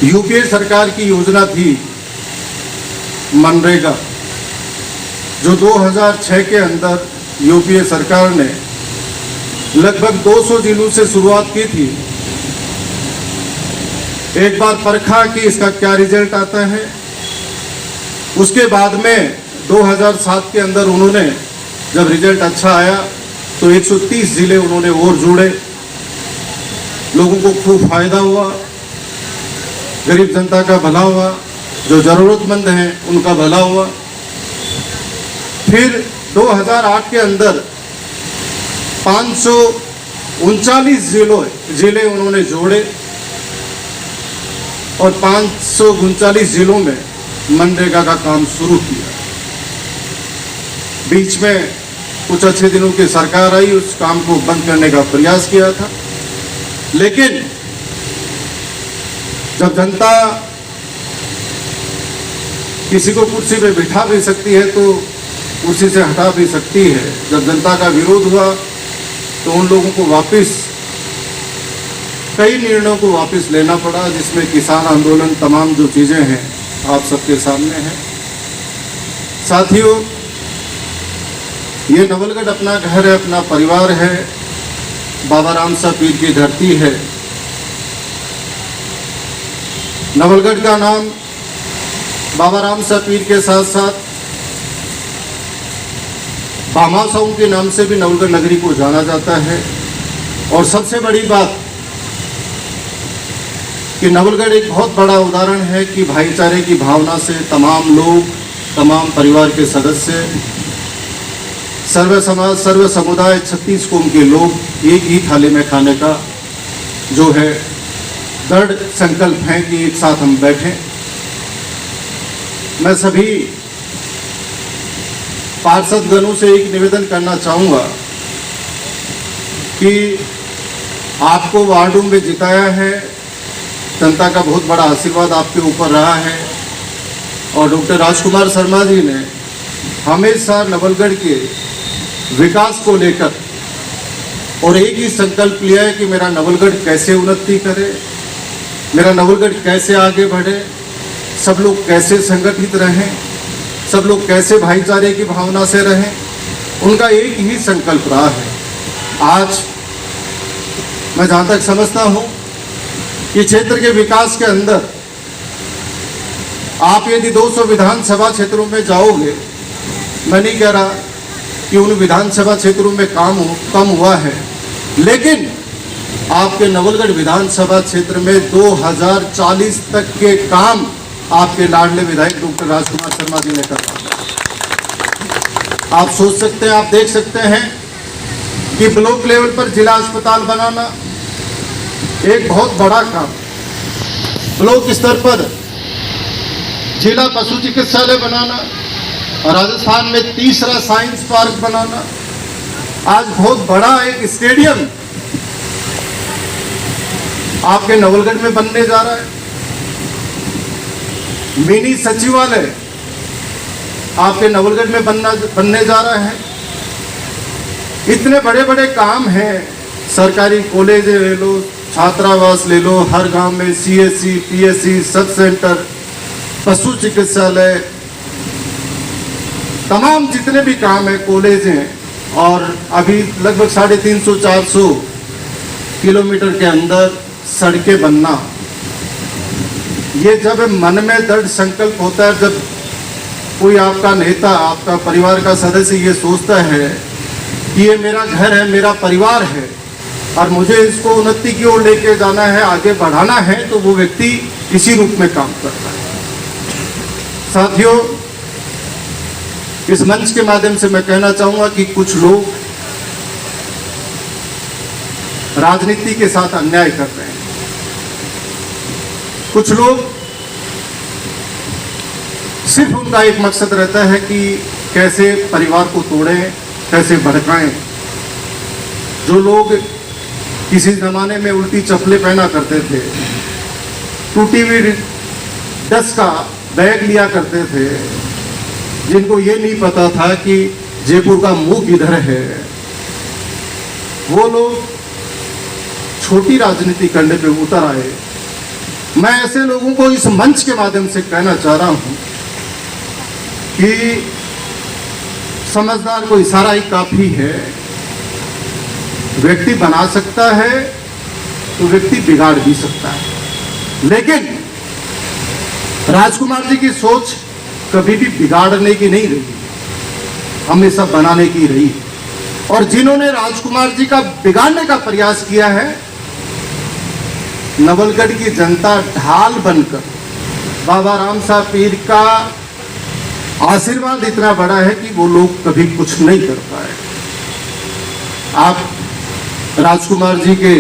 UPA सरकार की योजना थी मनरेगा, जो 2006 के अंदर यूपीए सरकार ने लगभग 200 जिलों से शुरुआत की थी। एक बार परखा कि इसका क्या रिजल्ट आता है। उसके बाद में 2007 के अंदर उन्होंने जब रिजल्ट अच्छा आया तो 130 जिले उन्होंने और जोड़े। लोगों को खूब फायदा हुआ, गरीब जनता का भला हुआ, जो ज़रूरतमंद हैं उनका भला हुआ। फिर 2008 के अंदर 539 जिले उन्होंने जोड़े और 539 जिलों में मनरेगा का काम शुरू किया। बीच में कुछ अच्छे दिनों की सरकार आई, उस काम को बंद करने का प्रयास किया था, लेकिन जब जनता किसी को कुर्सी पे बिठा भी सकती है तो कुर्सी से हटा भी सकती है। जब जनता का विरोध हुआ तो उन लोगों को वापस कई निर्णयों को वापस लेना पड़ा, जिसमें किसान आंदोलन, तमाम जो चीज़ें हैं आप सबके सामने हैं। साथियों, ये नवलगढ़ अपना घर है, अपना परिवार है, बाबा राम सा पीर की धरती है। नवलगढ़ का नाम बाबा राम सा पीर के साथ साथ भामाशाहों के नाम से भी नवलगढ़ नगरी को जाना जाता है। और सबसे बड़ी बात कि नवलगढ़ एक बहुत बड़ा उदाहरण है कि भाईचारे की भावना से तमाम लोग, तमाम परिवार के सदस्य, सर्व समाज, सर्व समुदाय, 36 कौम के लोग एक ही थाली में खाने का जो है दृढ़ संकल्प है कि एक साथ हम बैठें। मैं सभी पार्षदगणों से एक निवेदन करना चाहूँगा कि आपको वार्डों में जिताया है, जनता का बहुत बड़ा आशीर्वाद आपके ऊपर रहा है और डॉक्टर राजकुमार शर्मा जी ने हमेशा नवलगढ़ के विकास को लेकर और एक ही संकल्प लिया है कि मेरा नवलगढ़ कैसे उन्नति करे, मेरा नवलगढ़ कैसे आगे बढ़े, सब लोग कैसे संगठित रहें, सब लोग कैसे भाईचारे की भावना से रहें। उनका एक ही संकल्प रहा है। आज मैं जहाँ तक समझता हूँ कि क्षेत्र के विकास के अंदर आप यदि 200 विधानसभा क्षेत्रों में जाओगे, मैं नहीं कह रहा कि उन विधानसभा क्षेत्रों में काम कम हुआ है, लेकिन आपके नवलगढ़ विधानसभा क्षेत्र में 2040 तक के काम आपके लाडले विधायक डॉक्टर राजकुमार शर्मा जी ने करवा। आप सोच सकते हैं, आप देख सकते हैं कि ब्लॉक लेवल पर जिला अस्पताल बनाना एक बहुत बड़ा काम, ब्लॉक स्तर पर जिला पशु चिकित्सालय बनाना, राजस्थान में तीसरा साइंस पार्क बनाना, आज बहुत बड़ा एक स्टेडियम आपके नवलगढ़ में बनने जा रहा है, मिनी सचिवालय आपके नवलगढ़ में बनने जा रहा है। इतने बड़े बड़े काम हैं। सरकारी कॉलेज ले लो, छात्रावास ले लो, हर गांव में सीएससी, पीएससी, सब सेंटर, पशु चिकित्सालय, तमाम जितने भी काम है, कॉलेज हैं। और अभी लगभग 350-400 किलोमीटर के अंदर सड़कें बनना। ये जब मन में दृढ़ संकल्प होता है, जब कोई आपका नेता, आपका परिवार का सदस्य ये सोचता है कि ये मेरा घर है, मेरा परिवार है और मुझे इसको उन्नति की ओर लेके जाना है, आगे बढ़ाना है, तो वो व्यक्ति इसी रूप में काम करता है। साथियों, इस मंच के माध्यम से मैं कहना चाहूँगा कि कुछ लोग राजनीति के साथ अन्याय कर रहे हैं। कुछ लोग सिर्फ उनका एक मकसद रहता है कि कैसे परिवार को तोड़ें, कैसे भड़काएं। जो लोग किसी ज़माने में उल्टी चप्पलें पहना करते थे, टूटी हुई डस्ट का बैग लिया करते थे, जिनको ये नहीं पता था कि जयपुर का मुंह किधर है, वो लोग छोटी राजनीति करने पे उतर आए मैं ऐसे लोगों को इस मंच के माध्यम से कहना चाह रहा हूं कि समझदार को इशारा ही काफी है। व्यक्ति बना सकता है तो व्यक्ति बिगाड़ भी सकता है, लेकिन राजकुमार जी की सोच कभी भी बिगाड़ने की नहीं रही, हमेशा बनाने की रही। और जिन्होंने राजकुमार जी का बिगाड़ने का प्रयास किया है, नवलगढ़ की जनता ढाल बनकर बाबा राम साहब पीर का आशीर्वाद इतना बड़ा है कि वो लोग कभी कुछ नहीं कर पाए। आप राजकुमार जी के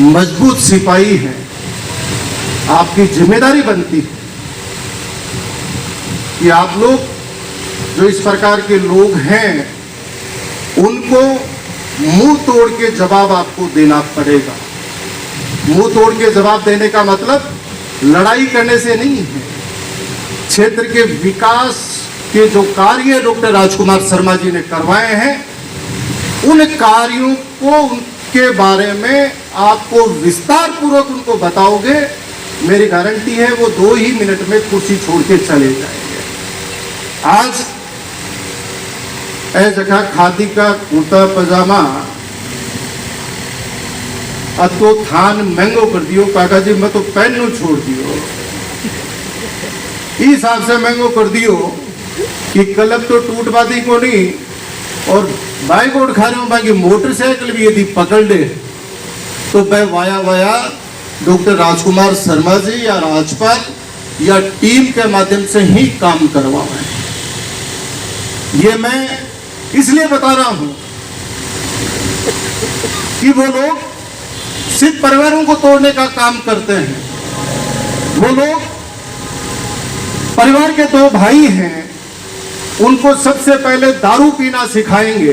मजबूत सिपाही हैं, आपकी जिम्मेदारी बनती है कि आप लोग जो इस प्रकार के लोग हैं उनको मुंह तोड़ के जवाब आपको देना पड़ेगा। मुंह तोड़ के जवाब देने का मतलब लड़ाई करने से नहीं है। क्षेत्र के विकास के जो कार्य डॉक्टर राजकुमार शर्मा जी ने करवाए हैं, उन कार्यों को उनके बारे में आपको विस्तार पूर्वक उनको बताओगे, मेरी गारंटी है वो 2 ही मिनट में कुर्सी छोड़ के चले जाएंगे। आज ए जगह खादी का कुर्ता पजामा अब तो थान महंगो कर दियो काका जी, मैं तो पहनू छोड़ दियो। इस हिसाब से महंगो कर दियो कि कलब तो टूट बाती को नहीं, और बाइक उठ खा रहे हो बाकी मोटरसाइकिल भी यदि पकड़ ले तो मैं via via doctor Rajkumar Sharma ji या राजपाल या टीम के माध्यम से ही काम करवाएं। ये मैं इसलिए बता रहा हूं कि वो लोग सिर्फ परिवारों को तोड़ने का काम करते हैं। वो लोग परिवार के 2 भाई हैं, उनको सबसे पहले दारू पीना सिखाएंगे।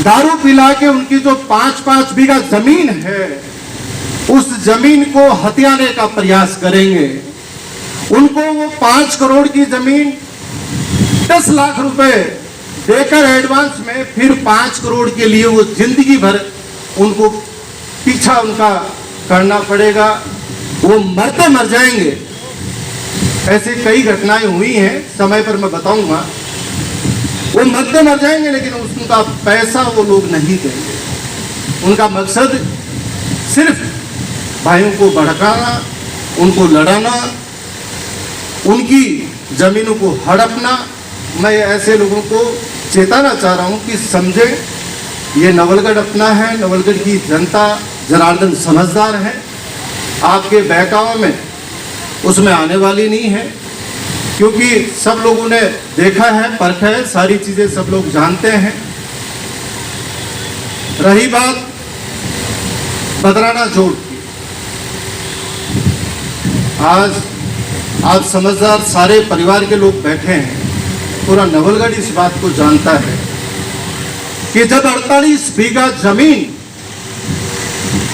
दारू पिला के उनकी जो 5-5 बीघा जमीन है उस जमीन को हथियाने का प्रयास करेंगे। उनको वो 5 करोड़ की जमीन 10 लाख रुपए देकर एडवांस में फिर 5 करोड़ के लिए वो जिंदगी भर उनको पीछा उनका करना पड़ेगा, वो मरते मर जाएंगे। ऐसे कई घटनाएं हुई हैं, समय पर मैं बताऊंगा। वो मरते मर जाएंगे लेकिन उनका पैसा वो लोग नहीं देंगे। उनका मकसद सिर्फ भाइयों को भड़काना, उनको लड़ाना, उनकी जमीनों को हड़पना। मैं ऐसे लोगों को चेताना चाह रहा हूं कि समझे ये नवलगढ़ अपना है, नवलगढ़ की जनता जनार्दन समझदार है, आपके बहकावे में उसमें आने वाली नहीं है, क्योंकि सब लोगों ने देखा है, परखा है, सारी चीजें सब लोग जानते हैं। रही बात बदराना जोड़ की, आज आप समझदार सारे परिवार के लोग बैठे हैं, पूरा नवलगढ़ इस बात को जानता है कि जब 48 बीघा जमीन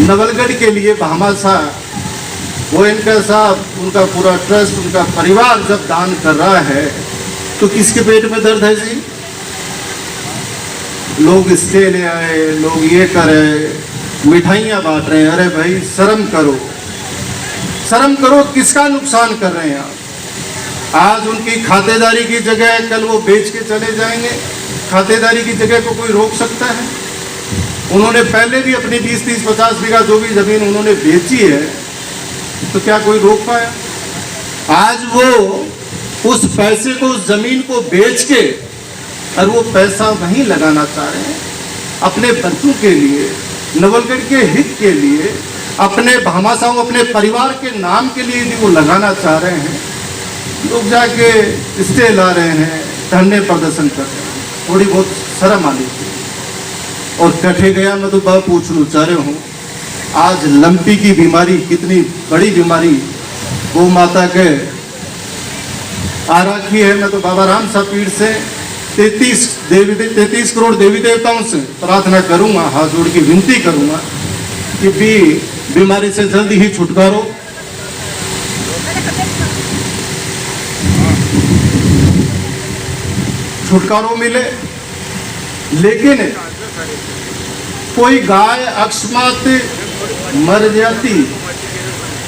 नवलगढ़ के लिए भामाशाह वो इनका साहब, उनका पूरा ट्रस्ट, उनका परिवार जब दान कर रहा है तो किसके पेट में दर्द है जी? लोग स्टे ले आए, लोग ये करे, मिठाइयाँ बांट रहे हैं। अरे भाई शर्म करो, शर्म करो, किसका नुकसान कर रहे हैं आप? आज उनकी खातेदारी की जगह कल वो बेच के चले जाएंगे। खातेदारी की जगह को कोई रोक सकता है? उन्होंने पहले भी अपनी 20-30, 50 बीघा जो भी जमीन उन्होंने बेची है, तो क्या कोई रोक पाया? आज वो उस पैसे को, उस जमीन को बेच के और वो पैसा वहीं लगाना चाह रहे हैं अपने बच्चों के लिए, नवलगढ़ के हित के लिए, अपने भामाशाह, अपने परिवार के नाम के लिए यदि वो लगाना चाह रहे हैं, लोग जाके स्टे ला रहे हैं, धरने प्रदर्शन कर रहे हैं। थोड़ी बहुत शर्म आनी चाहिए। और कटे गया मैं तो बात पूछना चाह रहा हूँ, आज लंपी की बीमारी कितनी बड़ी बीमारी गौ माता के आ रखी है। मैं तो बाबा राम साहब पीर से 33 करोड़ देवी देवताओं से प्रार्थना करूंगा, हाथ जोड़ के विनती करूंगा कि बीमारी से जल्दी ही छुटकारो मिले। लेकिन कोई गाय अकस्मात मर जाती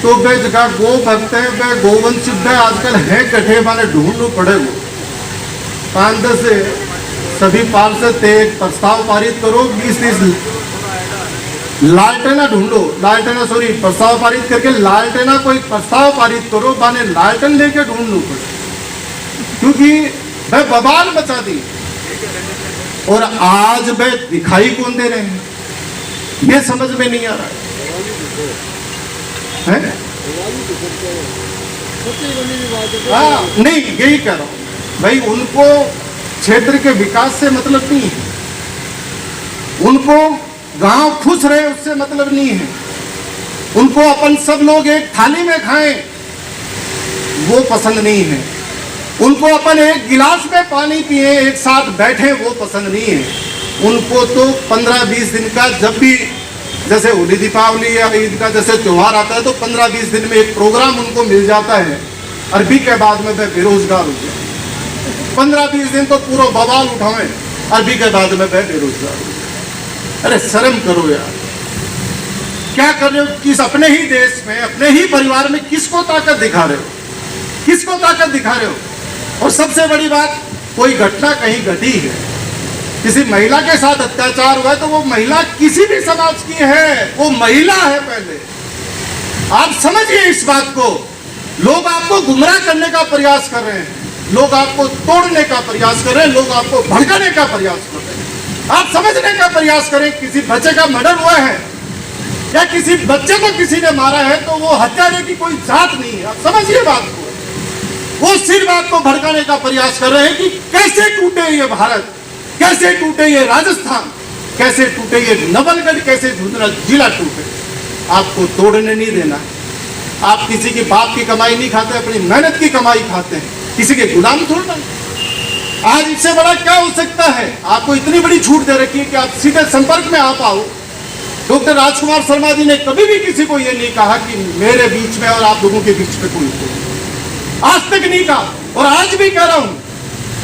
तो वे जगह गो भक्त है, वे गोवंश है, आजकल है कठे माने ढूंढना पड़े वो 5-10 से सभी पार्षद थे, प्रस्ताव पारित करो, 20-30 लालटेना ढूंढो, लालटेना सॉरी प्रस्ताव पारित करके लालटेना कोई प्रस्ताव पारित करो, माने लालटेन लेके ढूंढना पड़े, क्योंकि वह बवाल मचा दी। और आज वह दिखाई कौन दे रहे हैं, ये समझ में नहीं आ रहा है? हाँ, नहीं यही कह रहा हूं भाई, उनको क्षेत्र के विकास से मतलब नहीं है, उनको गांव खुश रहे उससे मतलब नहीं है, उनको अपन सब लोग एक थाली में खाएं वो पसंद नहीं है, उनको अपन एक गिलास में पानी पिए एक साथ बैठे वो पसंद नहीं है। उनको तो 15-20 दिन का, जब भी जैसे होली दीपावली या ईद का जैसे त्यौहार आता है तो 15-20 दिन में एक प्रोग्राम उनको मिल जाता है, अरबी के बाद में वह बेरोजगार हो गया। 15-20 दिन तो पूरा बवाल उठाएं, अरबी के बाद में वह बेरोजगार हो गया। अरे शर्म करो यार, क्या कर रहे हो? किस अपने ही देश में, अपने ही परिवार में किसको ताकत दिखा रहे हो, किसको ताकत दिखा रहे हो? और सबसे बड़ी बात, कोई घटना कहीं घटी है, किसी महिला के साथ अत्याचार हुआ है तो वो महिला किसी भी समाज की है, वो महिला है। पहले आप समझिए इस बात को, लोग आपको गुमराह करने का प्रयास कर रहे हैं, लोग आपको तोड़ने का प्रयास कर रहे हैं, लोग आपको भड़काने का प्रयास कर रहे हैं। आप समझने का प्रयास करें, किसी बच्चे का मर्डर हुआ है या किसी बच्चे को किसी ने मारा है तो वो हत्यारे की कोई जात नहीं है। आप समझिए बात को, वो सिर्फ आपको भड़काने का प्रयास कर रहे हैं कि कैसे टूटे ये भारत, कैसे टूटे ये राजस्थान, कैसे टूटे ये नवलगढ़, कैसे झुंझुनू जिला टूटे। आपको तोड़ने नहीं देना। आप किसी की बाप की कमाई नहीं खाते, अपनी मेहनत की कमाई खाते हैं, किसी के गुलाम थोड़ा। आज इससे बड़ा क्या हो सकता है? आपको इतनी बड़ी छूट दे रखी है कि आप सीधे संपर्क में आ पाओ। डॉक्टर राजकुमार शर्मा जी ने कभी भी किसी को यह नहीं कहा कि मेरे बीच में और आप लोगों के बीच में कोई, आज तक नहीं कहा। और आज भी कह रहा हूं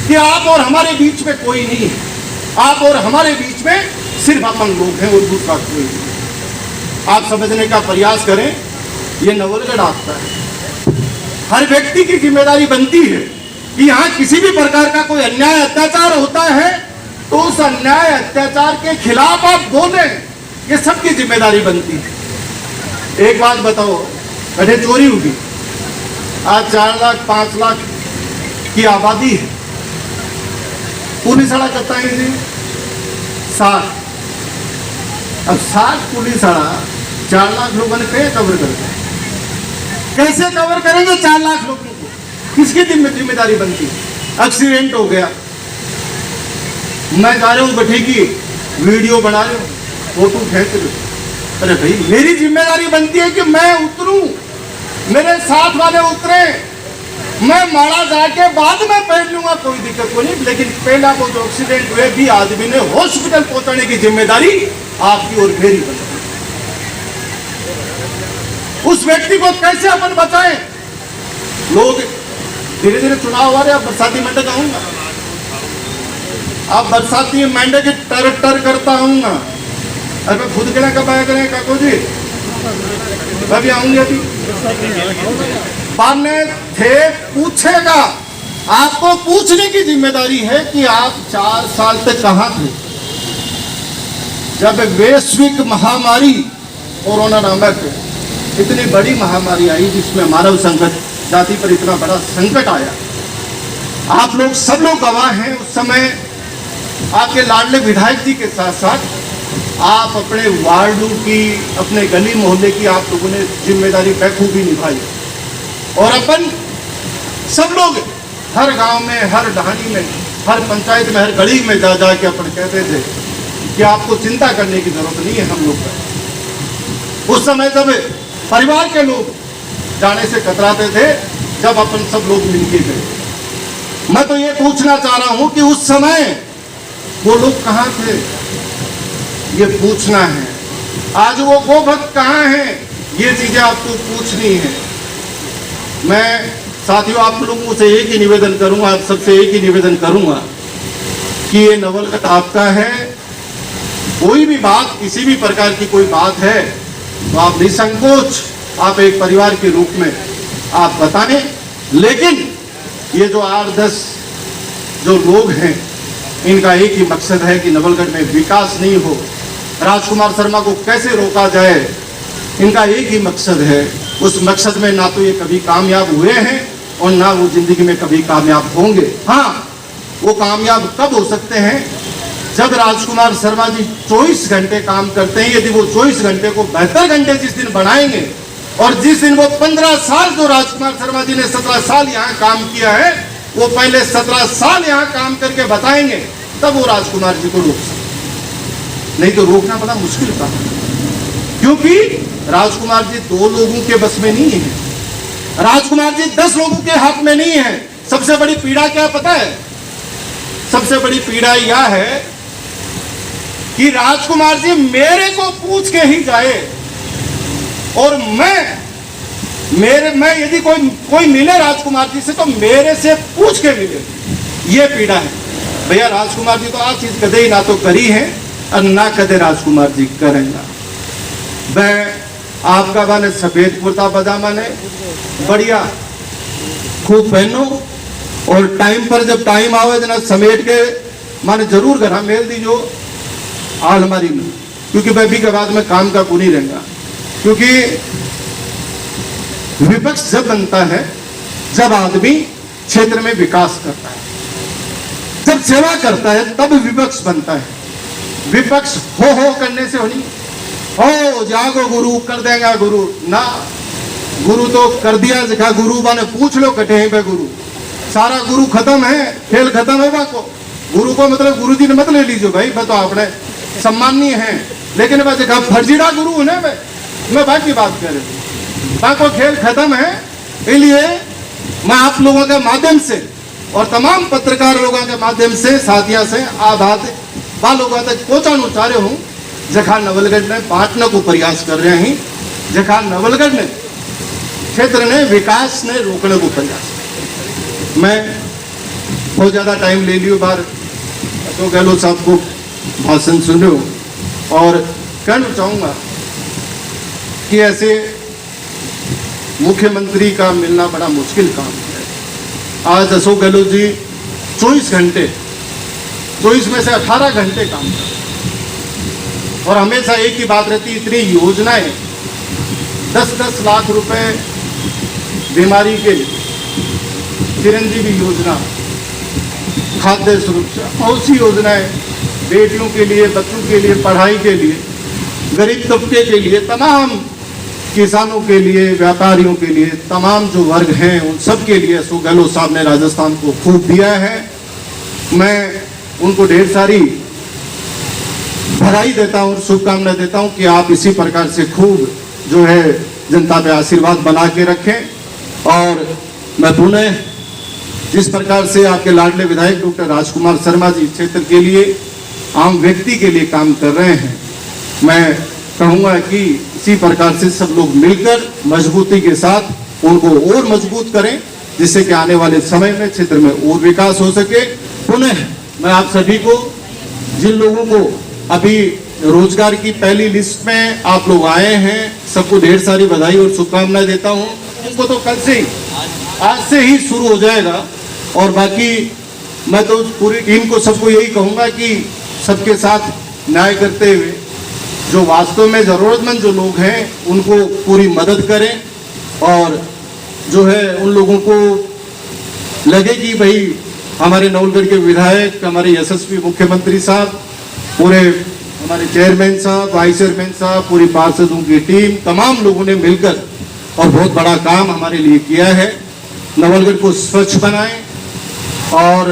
कि आप और हमारे बीच में कोई नहीं है, आप और हमारे बीच में सिर्फ अपन लोग हैं और दूसरा कोई नहीं। आप समझने का प्रयास करें, ये नवलगढ़ आपका है। हर व्यक्ति की जिम्मेदारी बनती है कि यहाँ किसी भी प्रकार का कोई अन्याय अत्याचार होता है तो उस अन्याय अत्याचार के खिलाफ आप बोलें, ये सबकी जिम्मेदारी बनती है। एक बात बताओ, कठे चोरी होगी, आज 4 लाख 5 लाख की आबादी है, पुलिस वाला करता है जी 60। अब 60 पुलिस वाला 4 लाख लोगों ने कैसे कवर करते हैं? कैसे कवर करेंगे 4 लाख लोगों को? किसकी जिम्मेदारी बनती है? एक्सीडेंट हो गया, मैं जा रहा हूँ गठे की वीडियो बना रहा हूँ, फोटो खींच लो, अरे भाई मेरी जिम्मेदारी बनती है कि मैं उतरूं, मेरे साथ वाले उतरे, मैं मारा जाके बाद में पहन लूंगा, कोई दिक्कत को नहीं। लेकिन पहला वो जो एक्सीडेंट हुए भी आदमी ने हॉस्पिटल पहुंचाने की जिम्मेदारी आपकी और मेरी बनती है। उस व्यक्ति को कैसे अपन बचाएं? लोग धीरे धीरे चुनाव आ रहे, अब बरसाती मेंढक आऊंगा, अब बरसाती मेंढक की टर टर करता आऊंगा। अरे मैं खुद कहना कब आया करें काको जी, मैं भी आऊंगी। अभी बाने थे पूछेगा, आपको पूछने की जिम्मेदारी है कि आप 4 साल तक कहां थे जब वैश्विक महामारी कोरोना नामक इतनी बड़ी महामारी आई जिसमें मानव संकट जाति पर इतना बड़ा संकट आया। आप लोग सब लोग गवाह हैं। उस समय आपके लाडले विधायक जी के साथ साथ आप अपने वार्डों की, अपने गली मोहल्ले की आप लोगों ने जिम्मेदारी बखूबी निभाई। और अपन सब लोग हर गांव में, हर ढाणी में, हर पंचायत में, हर गली में जा जा के अपन कहते थे कि आपको चिंता करने की जरूरत नहीं है हम लोग का। उस समय जब परिवार के लोग जाने से कतराते थे, जब अपन सब लोग मिलके गए। मैं तो ये पूछना चाह रहा हूं कि उस समय वो लोग कहां थे, ये पूछना है। आज वो गोभक्त कहां हैं, ये चीजें आपको पूछनी है। मैं साथियों आप लोगों से एक ही निवेदन करूंगा, आप सबसे एक ही निवेदन करूंगा कि ये नवलगढ़ आपका है। कोई भी बात, किसी भी प्रकार की कोई बात है तो आप निसंकोच आप एक परिवार के रूप में आप बताएं। लेकिन ये जो 8-10 जो लोग हैं, इनका एक ही मकसद है कि नवलगढ़ में विकास नहीं हो, राजकुमार शर्मा को कैसे रोका जाए, इनका एक ही मकसद है। उस मकसद में ना तो ये कभी कामयाब हुए हैं और ना वो जिंदगी में कभी कामयाब होंगे। हाँ, वो कामयाब कब हो सकते हैं? जब राजकुमार शर्मा जी 24 घंटे काम करते हैं। यदि वो 24 घंटे को 72 घंटे जिस दिन बनाएंगे और जिस दिन वो 15 साल जो राजकुमार शर्मा जी ने 17 साल यहाँ काम किया है, वो पहले 17 साल यहाँ काम करके बताएंगे, तब वो राजकुमार जी को रोक सकते। नहीं तो रोकना बड़ा मुश्किल था, क्योंकि राजकुमार जी 2 लोगों के बस में नहीं है, राजकुमार जी 10 लोगों के हाथ में नहीं है। सबसे बड़ी पीड़ा क्या पता है? सबसे बड़ी पीड़ा यह है कि राजकुमार जी मेरे को पूछ के ही जाए और मैं यदि कोई मिले राजकुमार जी से तो मेरे से पूछ के मिले। ये पीड़ा है भैया। राजकुमार जी तो आ चीज कदे ही ना तो करी है और ना कदे राजकुमार जी करेंगे। मैं आपका माने सफेद कुर्ता पजामा ने बढ़िया खूब पहनो और टाइम पर जब टाइम आवे ना समेट के माने जरूर घर मेल दीजो अलमारी में, क्योंकि मैं भी के बाद में काम का नहीं रहेगा। क्योंकि विपक्ष जब बनता है जब आदमी क्षेत्र में विकास करता है, जब सेवा करता है, तब विपक्ष बनता है। विपक्ष हो करने से होनी, हो जागो गुरु कर देगा गुरु ना, गुरु तो कर दिया जिखा गुरु बाने पूछ लो कटे हैं पे गुरु, सारा गुरु खत्म है, खेल खत्म है। बाको गुरु को मतलब गुरु जी ने मत ले लीजिए भाई, तो आपने सम्माननीय है, लेकिन वह जगह फर्जीड़ा गुरु है मैं बाकी बात कर रही हूँ। बाको खेल खत्म है। इसलिए मैं आप लोगों के माध्यम से और तमाम पत्रकार लोगों के माध्यम से साथिया से आबाद बा लोगों तक पहुंचाना चाह रहे हूँ, जखा नवलगढ़ ने बांटने को प्रयास कर रहे हैं, जखा नवलगढ़ ने क्षेत्र ने विकास ने रोकने को प्रयास। मैं बहुत ज्यादा टाइम ले लियो बार तो गहलोत साहब को भाषण सुन रहे हो और कहना चाहूंगा कि ऐसे मुख्यमंत्री का मिलना बड़ा मुश्किल काम है। आज अशोक गहलोत जी 24 घंटे 24 में से 18 घंटे काम करते और हमेशा एक ही बात रहती, इतनी योजनाएं 10-10 लाख रुपए बीमारी के लिए, चिरंजीवी योजना, खाद्य सुरक्षा, बहुत सी योजनाएं बेटियों के लिए, बच्चों के लिए, पढ़ाई के लिए, गरीब तबके के लिए, तमाम किसानों के लिए, व्यापारियों के लिए, तमाम जो वर्ग हैं उन सब के लिए अशोक गहलोत साहब ने राजस्थान को खूब दिया है। मैं उनको ढेर सारी बधाई देता हूँ और शुभकामनाएं देता हूँ कि आप इसी प्रकार से खूब जो है जनता पे आशीर्वाद बना के रखें। और मैं पुनः जिस प्रकार से आपके लाडले विधायक डॉक्टर राजकुमार शर्मा जी क्षेत्र के लिए, आम व्यक्ति के लिए काम कर रहे हैं, मैं कहूँगा कि इसी प्रकार से सब लोग मिलकर मजबूती के साथ उनको और मजबूत करें, जिससे कि आने वाले समय में क्षेत्र में और विकास हो सके। पुनः मैं आप सभी को, जिन लोगों को अभी रोजगार की पहली लिस्ट में आप लोग आए हैं, सबको ढेर सारी बधाई और शुभकामनाएं देता हूं। उनको तो कल से ही, आज से ही शुरू हो जाएगा। और बाकी मैं तो पूरी टीम को सबको यही कहूंगा कि सबके साथ न्याय करते हुए जो वास्तव में ज़रूरतमंद जो लोग हैं उनको पूरी मदद करें, और जो है उन लोगों को लगे कि भाई हमारे नवलगढ़ के विधायक, हमारे यशस्वी मुख्यमंत्री साहब, पूरे हमारे चेयरमैन साहब, वाइस चेयरमैन साहब, पूरी पार्षदों की टीम, तमाम लोगों ने मिलकर और बहुत बड़ा काम हमारे लिए किया है। नवलगढ़ को स्वच्छ बनाएं और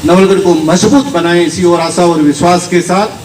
नवलगढ़ को मजबूत बनाएं, इसी और आशा और विश्वास के साथ